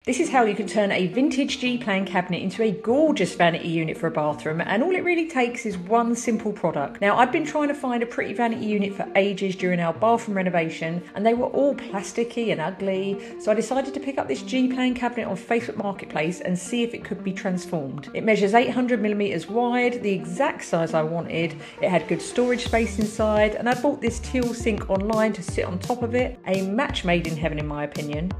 This is how you can turn a vintage G-Plan cabinet into a gorgeous vanity unit for a bathroom, and all it really takes is one simple product. Now, I've been trying to find a pretty vanity unit for ages during our bathroom renovation, and they were all plasticky and ugly, so I decided to pick up this G-Plan cabinet on Facebook Marketplace and see if it could be transformed. It measures 800mm wide, the exact size I wanted. It had good storage space inside, and I bought this teal sink online to sit on top of it. A match made in heaven in my opinion.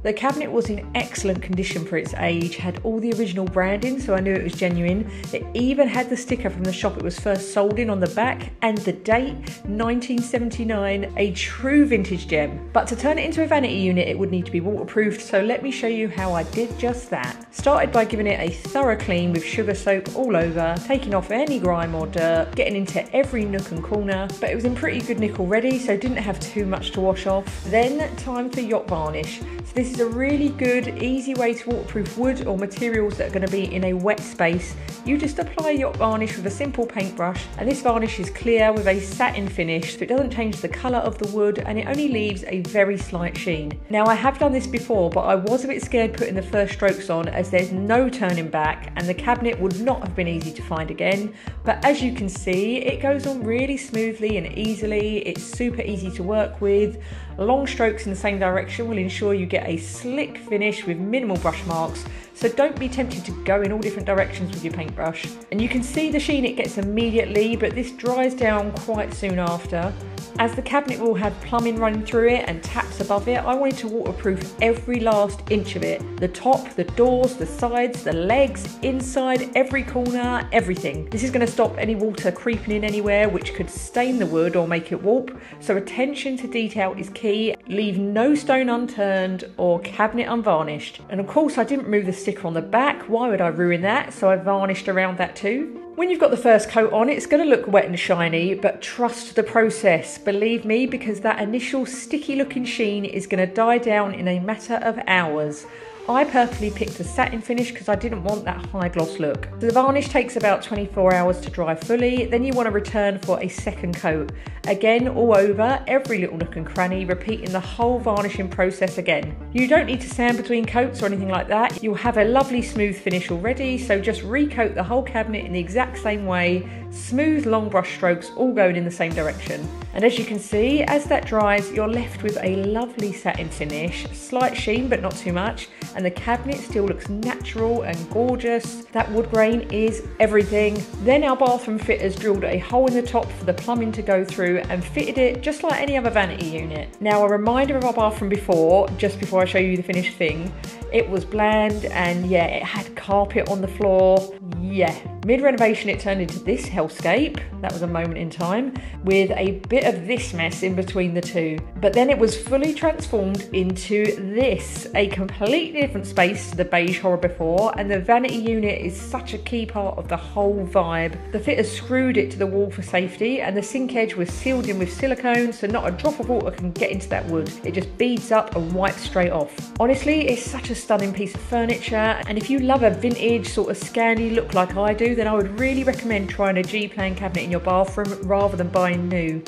The cabinet was in excellent condition for its age, had all the original branding, so I knew it was genuine. It even had the sticker from the shop it was first sold in on the back, and the date, 1979, a true vintage gem. But to turn it into a vanity unit, it would need to be waterproofed, so let me show you how I did just that. Started by giving it a thorough clean with sugar soap all over, taking off any grime or dirt, getting into every nook and corner, but it was in pretty good nick already, so didn't have too much to wash off. Then time for yacht varnish. So this is a really good, easy way to waterproof wood or materials that are going to be in a wet space. You just apply yacht varnish with a simple paintbrush, and this varnish is clear with a satin finish, so it doesn't change the colour of the wood and it only leaves a very slight sheen. Now, I have done this before, but I was a bit scared putting the first strokes on as there's no turning back and the cabinet would not have been easy to find again. But as you can see, it goes on really smoothly and easily. It's super easy to work with. Long strokes in the same direction will ensure you get a slick finish with minimal brush marks, so don't be tempted to go in all different directions with your paintbrush. And you can see the sheen it gets immediately, but this dries down quite soon after. As the cabinet will have plumbing running through it and taps above it, I wanted to waterproof every last inch of it. The top, the doors, the sides, the legs, inside, every corner, everything. This is going to stop any water creeping in anywhere which could stain the wood or make it warp, so attention to detail is key. Leave no stone unturned or cabinet unvarnished. And of course I didn't remove the sticker on the back, why would I ruin that, so I varnished around that too. When you've got the first coat on, it's going to look wet and shiny, but trust the process, believe me, because that initial sticky looking sheen is going to die down in a matter of hours. I purposely picked a satin finish because I didn't want that high gloss look. So the varnish takes about 24 hours to dry fully, then you want to return for a second coat. Again, all over, every little nook and cranny, repeating the whole varnishing process again. You don't need to sand between coats or anything like that. You'll have a lovely smooth finish already, so just recoat the whole cabinet in the exact same way, smooth long brush strokes all going in the same direction. And as you can see, as that dries, you're left with a lovely satin finish, slight sheen but not too much, and the cabinet still looks natural and gorgeous. That wood grain is everything. Then our bathroom fitters drilled a hole in the top for the plumbing to go through and fitted it just like any other vanity unit. Now, a reminder of our bathroom before, just before I show you the finished thing, it was bland and yeah, it had carpet on the floor. Yeah, mid-renovation it turned into this hellscape. That was a moment in time, with a bit of this mess in between the two. But then it was fully transformed into this, a completely different space to the beige horror before, and the vanity unit is such a key part of the whole vibe. The fitters screwed it to the wall for safety, and the sink edge was sealed in with silicone, so not a drop of water can get into that wood. It just beads up and wipes straight off. Honestly, it's such a stunning piece of furniture, and if you love a vintage sort of Scandi look like I do, then I would really recommend trying a G-Plan cabinet in your bathroom rather than buying new.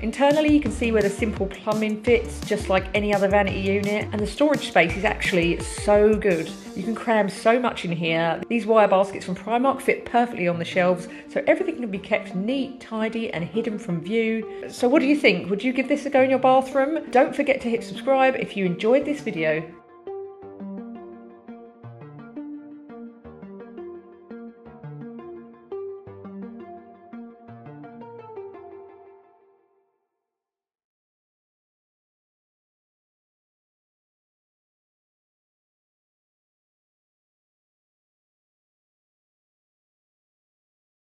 Internally, you can see where the simple plumbing fits just like any other vanity unit, and the storage space is actually so good. You can cram so much in here. These wire baskets from Primark fit perfectly on the shelves, so everything can be kept neat, tidy and hidden from view. So what do you think? Would you give this a go in your bathroom? Don't forget to hit subscribe if you enjoyed this video.